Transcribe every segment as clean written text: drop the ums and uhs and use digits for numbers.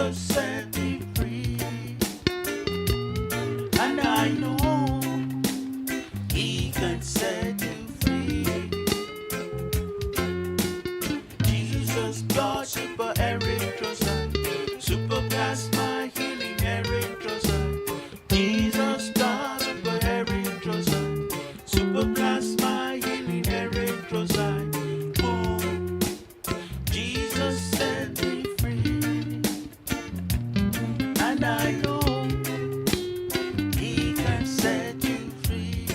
Jesus set me free, and I know He can set you free. Jesus God, super erythrocyte, super plasma healing erythrocyte. Jesus God, super erythrocyte, super plasma healing erythrocyte. Oh, Jesus set me free, and I know He can set you free.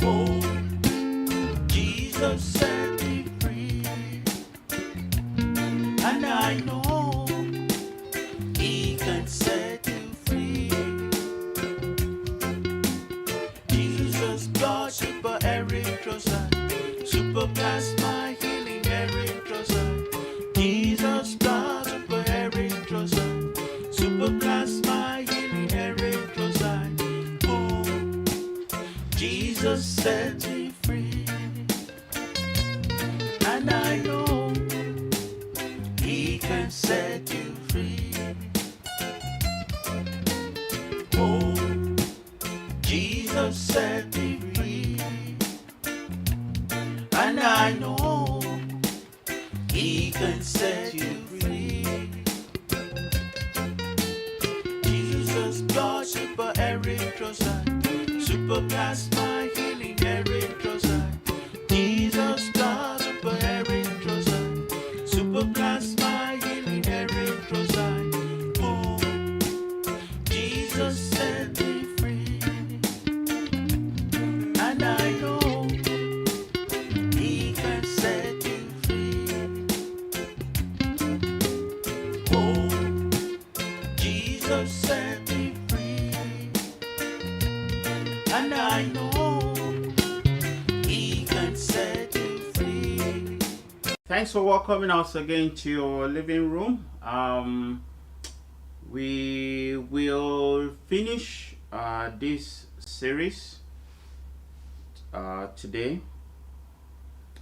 Oh, Jesus set me free, and I know He can set you free. Jesus God, super erythrocyte, super plasma healing erythrocyte. Jesus God, super erythrocyte, super plasma healing erythrocyte. Oh, Jesus set me free, and I know He can set you free. Oh, Jesus set me free, and I know He can set you free. Jesus God, super erythrocyte, super plasma healing erythrocyte. Jesus God, super erythrocyte, super plasma healing erythrocyte. Oh, Jesus set me free, and I know He can set you free. Oh, Jesus set me free, and I know He can set you free. Thanks for welcoming us again to your living room. We will finish this series today.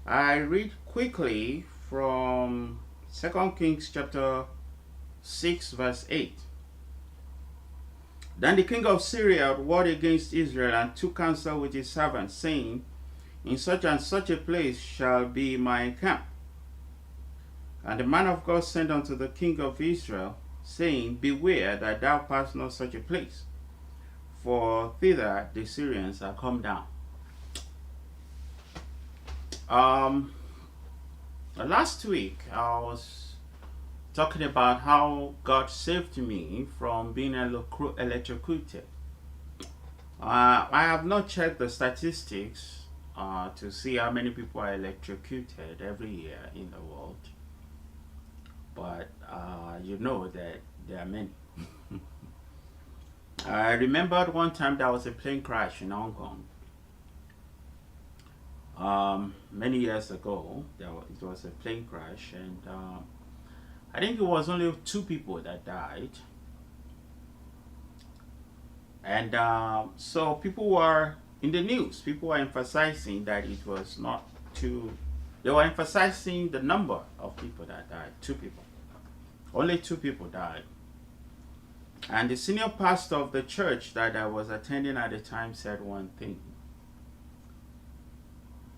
I read quickly from 2 Kings chapter 6 verse 8. Then the king of Syria warred against Israel and took counsel with his servants, saying, in such and such a place shall be my camp. And the man of God sent unto the king of Israel, saying, beware that thou pass not such a place, for thither the Syrians are come down. Last week I was talking about how God saved me from being electrocuted. I have not checked the statistics to see how many people are electrocuted every year in the world, but you know that there are many. I remembered one time there was a plane crash in Hong Kong. Many years ago, it was a plane crash, and I think it was only 2 people that died. And so people were in the news, people were emphasizing that it was not too, they were emphasizing the number of people that died. 2 people. Only 2 people died. And the senior pastor of the church that I was attending at the time said one thing.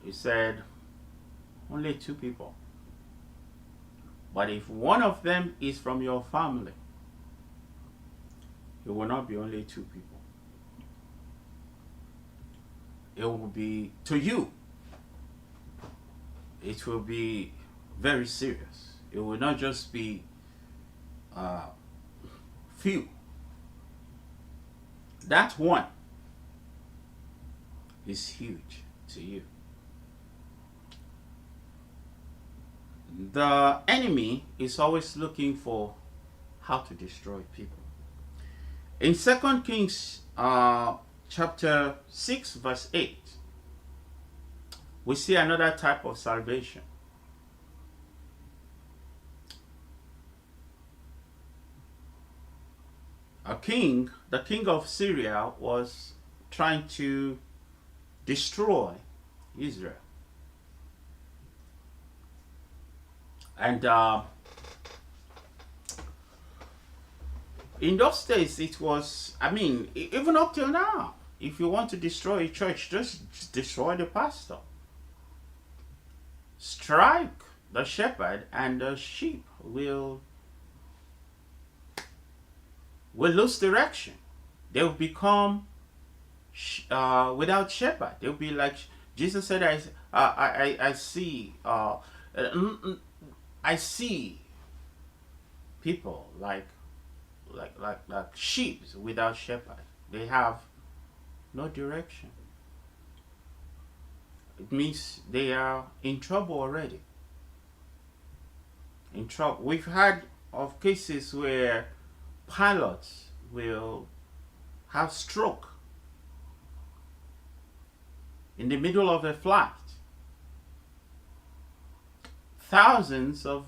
He said, only 2 people. But if one of them is from your family, it will not be only 2 people. It will be, to you, it will be very serious. It will not just be few. That one is huge to you. The enemy is always looking for how to destroy people. In 2 Kings chapter 6 verse 8, we see another type of salvation. A king, the king of Syria, was trying to destroy Israel. And In those days, it was, I mean, even up till now, if you want to destroy a church, just destroy the pastor. Strike the shepherd, and the sheep will lose direction. They will become without shepherd. They'll be like Jesus said. I see. I see people like sheep without shepherd. They have no direction. It means they are in trouble already. In trouble. We've had of cases where pilots will have stroke in the middle of a flight. Thousands of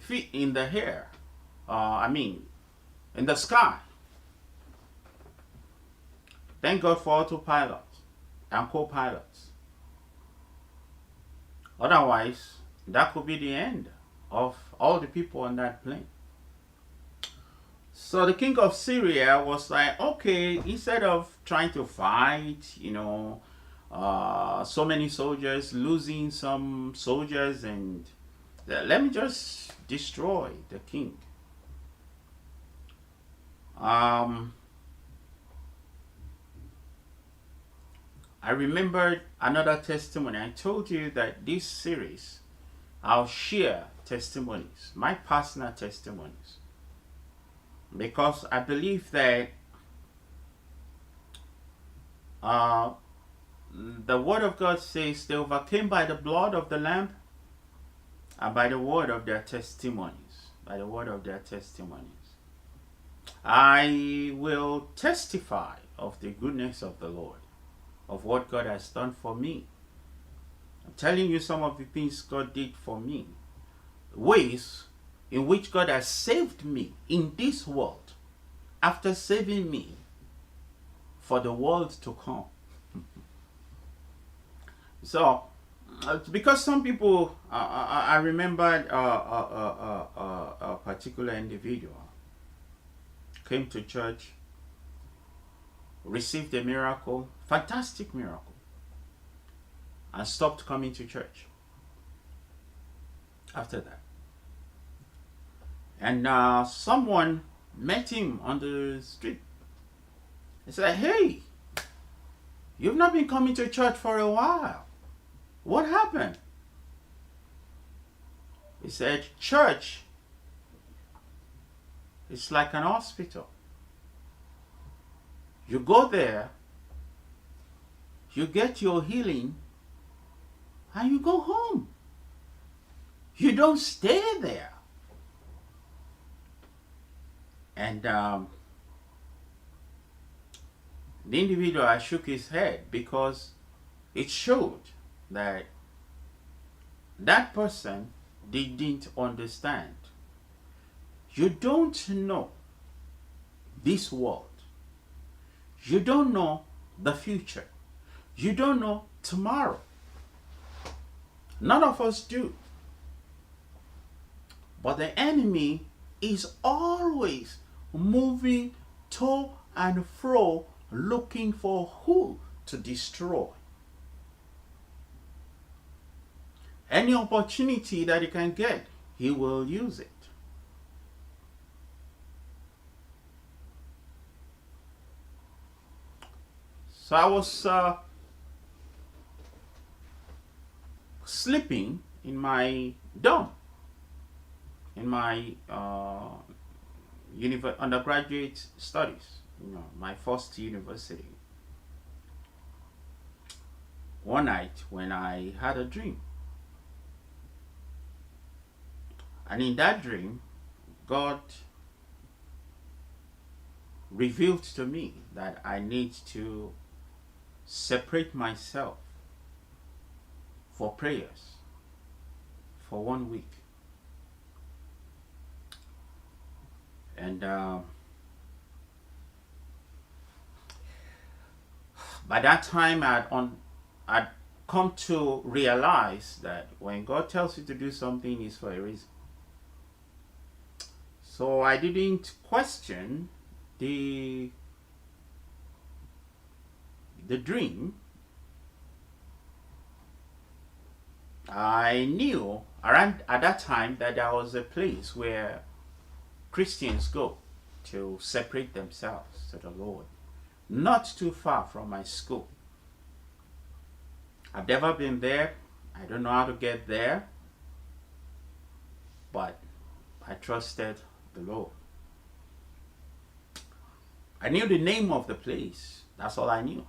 feet in the air. In the sky. Thank God for autopilots and co-pilots. Otherwise, that could be the end of all the people on that plane. So the king of Syria was like, okay, instead of trying to fight, so many soldiers, losing some soldiers, and let me just destroy the king. I remembered another testimony. I told you that this series, I'll share testimonies, my personal testimonies, because I believe that the word of God says they overcame by the blood of the Lamb and by the word of their testimonies. By the word of their testimonies. I will testify of the goodness of the Lord, of what God has done for me. I'm telling you some of the things God did for me. Ways in which God has saved me in this world after saving me for the world to come. So, because some people, I remembered a particular individual came to church, received a miracle, fantastic miracle, and stopped coming to church after that. And someone met him on the street. He said, "Hey, you've not been coming to church for a while. What happened?" He said, "Church is like an hospital. You go there, you get your healing, and you go home. You don't stay there." And the individual shook his head because it showed that that person didn't understand. You don't know this world. You don't know the future. You don't know tomorrow. None of us do. But the enemy is always moving to and fro, looking for who to destroy. Any opportunity that he can get, he will use it. So I was sleeping in my dorm, in my undergraduate studies, my first university. One night when I had a dream. And in that dream, God revealed to me that I need to separate myself for prayers for 1 week. And by that time, I'd come to realize that when God tells you to do something, it's for a reason. So I didn't question the dream. I knew around at that time that there was a place where Christians go to separate themselves to the Lord, not too far from my school. I've never been there. I don't know how to get there, but I trusted the Lord. I knew the name of the place. That's all I knew.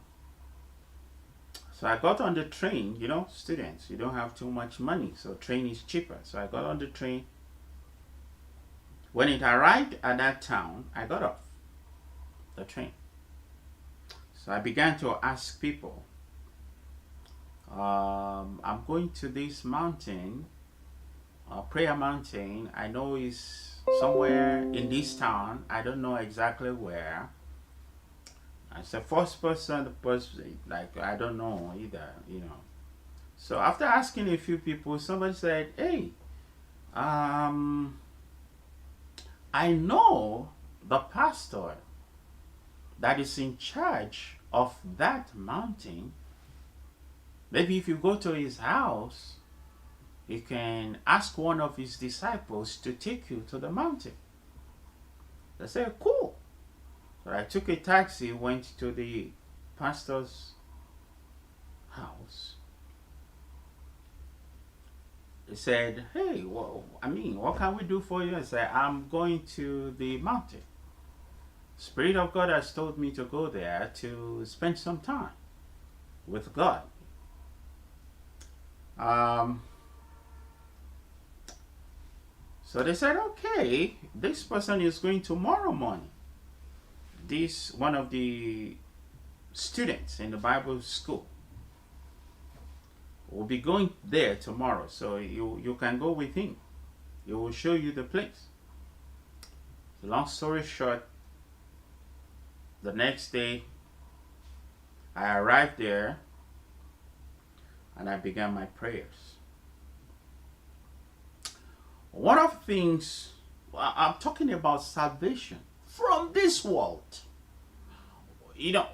So I got on the train. You know, students, you don't have too much money, so train is cheaper. So I got on the train. When it arrived at that town, I got off the train. So I began to ask people, I'm going to this mountain, Prayer Mountain. I know it's somewhere in this town. I don't know exactly where. As the first person, like, I don't know either, you know. So after asking a few people, somebody said, hey, I know the pastor that is in charge of that mountain. Maybe if you go to his house, you can ask one of his disciples to take you to the mountain. They said, cool. So I took a taxi, went to the pastor's house. He said, hey, well, what can we do for you? I said, I'm going to the mountain. Spirit of God has told me to go there to spend some time with God. So they said, okay, this person is going tomorrow morning. This one of the students in the Bible school will be going there tomorrow, so you can go with him. He will show you the place. Long story short, the next day I arrived there and I began my prayers. One of the things, I'm talking about salvation from this world. You know,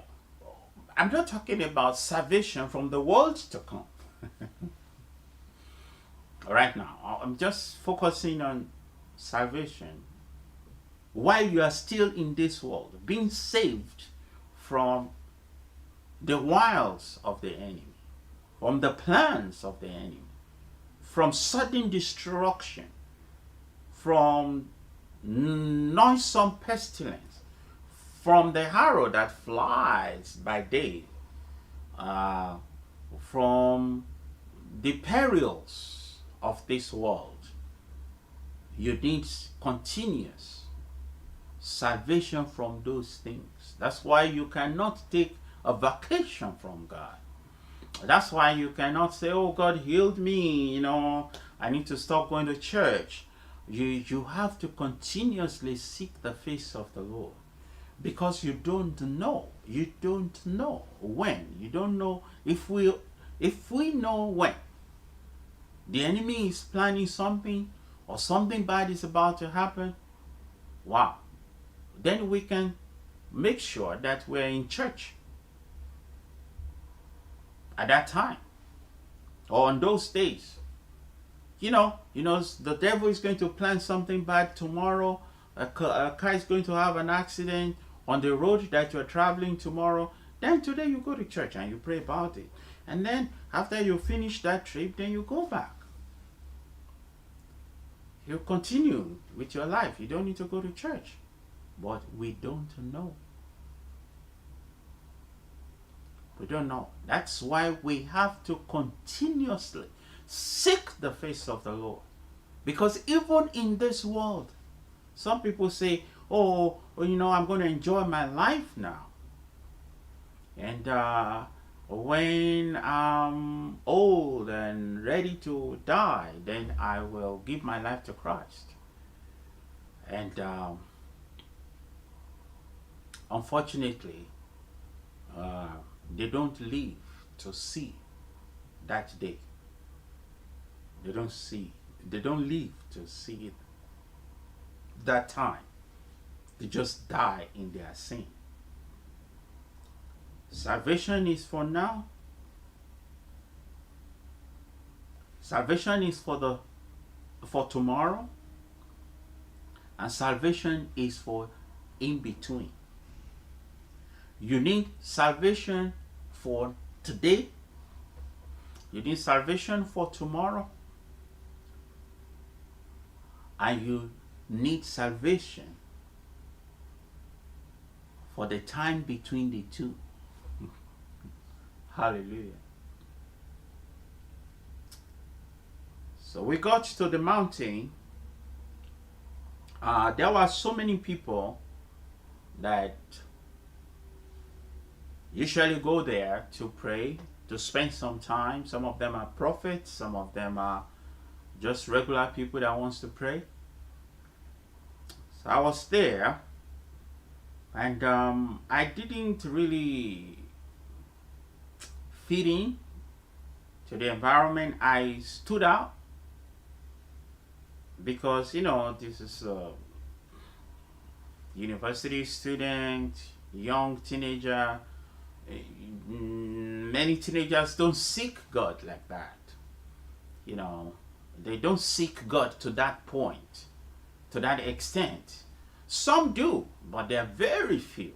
I'm not talking about salvation from the world to come. Right now, I'm just focusing on salvation while you are still in this world, being saved from the wiles of the enemy, from the plans of the enemy, from sudden destruction, from noisome pestilence, from the arrow that flies by day, from the perils of this world. You need continuous salvation from those things. That's why you cannot take a vacation from God. That's why you cannot say, oh, God healed me, you know, I need to stop going to church. You have to continuously seek the face of the Lord, because you don't know when. You don't know if we know when the enemy is planning something or something bad is about to happen. Wow. Then we can make sure that we're in church at that time or on those days. You know, the devil is going to plan something bad tomorrow. A car is going to have an accident on the road that you're traveling tomorrow. Then today you go to church and you pray about it. And then after you finish that trip, then you go back. You continue with your life. You don't need to go to church. But we don't know. We don't know. That's why we have to continuously seek the face of the Lord. Because even in this world, some people say, oh, I'm going to enjoy my life now. And when I'm old and ready to die, then I will give my life to Christ. And unfortunately, they don't live to see that day. They don't live to see it. that time. They just die in their sin. Salvation is for now. Salvation is for tomorrow. And salvation is for in between. You need salvation for today. You need salvation for tomorrow. And you need salvation for the time between the two. Hallelujah. So we got to the mountain. There were so many people that usually go there to pray, to spend some time. Some of them are prophets, some of them are just regular people that wants to pray. So I was there, and I didn't really fit in to the environment. I stood out because this is a university student, young teenager. Many teenagers don't seek God like that. They don't seek God to that point, to that extent. Some do, but they're very few.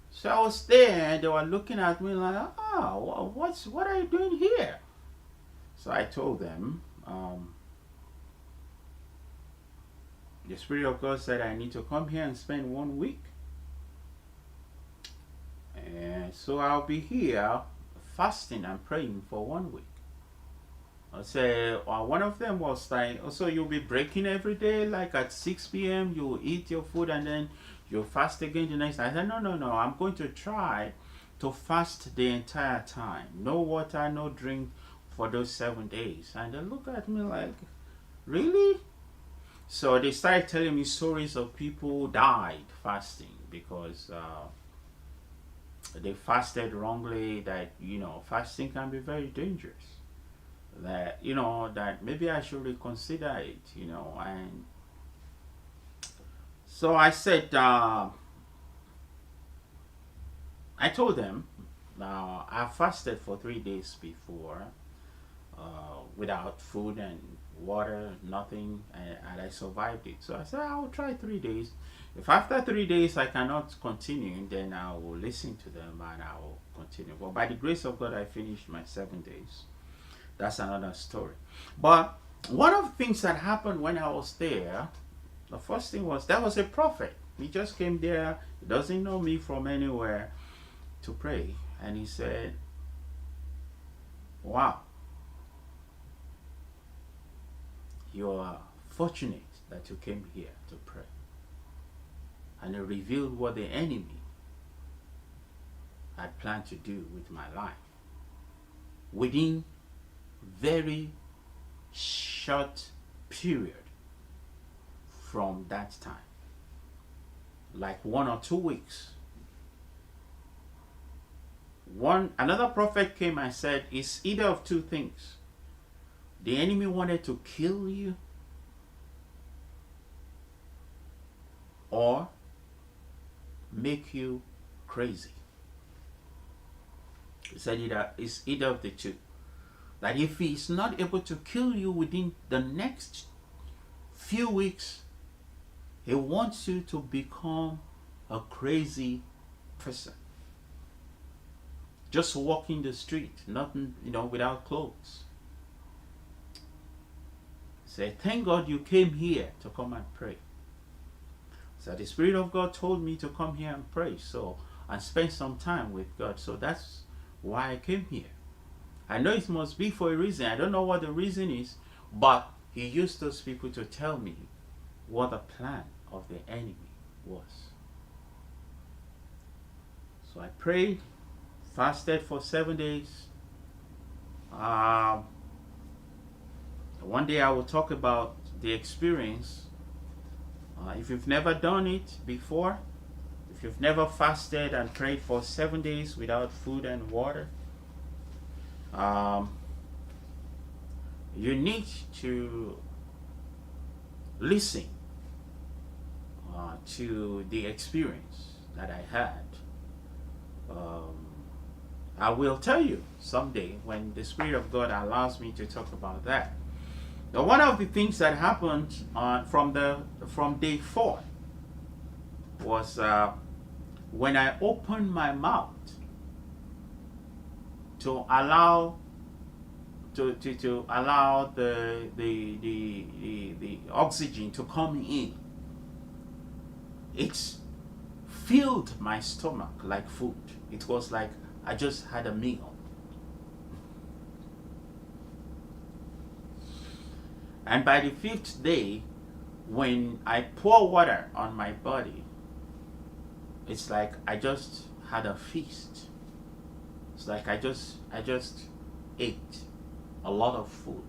So I was there, and they were looking at me like, what are you doing here? So I told them, the Spirit of God said I need to come here and spend 1 week. And so I'll be here fasting and praying for 1 week. I said, one of them was like, so you'll be breaking every day, like at 6 p.m. you'll eat your food and then you'll fast again the next night. I said, no, I'm going to try to fast the entire time. No water, no drink for those 7 days. And they look at me like, really? So they started telling me stories of people who died fasting because they fasted wrongly, that fasting can be very dangerous, that that maybe I should reconsider it, and so I said, I told them, I fasted for 3 days before, without food and water, nothing, and I survived it. So I said, I will try 3 days. If after 3 days I cannot continue, then I will listen to them and I will continue. But by the grace of God, I finished my 7 days. That's another story. But one of the things that happened when I was there, the first thing was, there was a prophet. He just came there. He doesn't know me from anywhere, to pray. And he said, wow, you are fortunate that you came here to pray. And it revealed what the enemy had planned to do with my life within very short period from that time, like 1 or 2 weeks. Another prophet came and said, it's either of two things. The enemy wanted to kill you, or make you crazy. He said it's either of the two. That if he is not able to kill you within the next few weeks, he wants you to become a crazy person. Just walking the street, nothing, without clothes. Say, thank God you came here to come and pray. So the Spirit of God told me to come here and pray, and spend some time with God. So that's why I came here. I know it must be for a reason. I don't know what the reason is, but he used those people to tell me what the plan of the enemy was. So I prayed, fasted for 7 days. One day I will talk about the experience. If you've never done it before, if you've never fasted and prayed for 7 days without food and water, you need to listen to the experience that I had. Um, I will tell you someday when the Spirit of God allows me to talk about that. Now, one of the things that happened from day 4 was when I opened my mouth to allow to allow the oxygen to come in. It filled my stomach like food. It was like I just had a meal. And by the 5th day, when I pour water on my body, it's like I just had a feast. It's like I just ate a lot of food.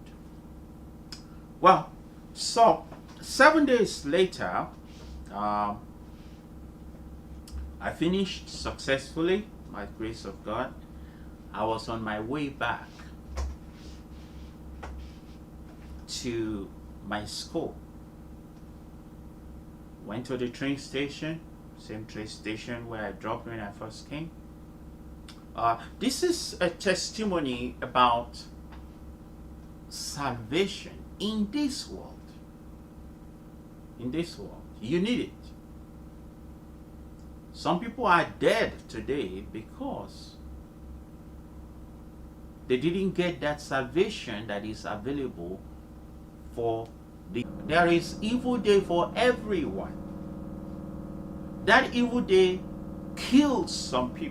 Well, so 7 days later, I finished successfully, by the grace of God. I was on my way back to my school. Went to the train station, same train station where I dropped when I first came. This is a testimony about salvation in this world. In this world, you need it. Some people are dead today because they didn't get that salvation that is available for the. There is evil day for everyone. That evil day kills some people.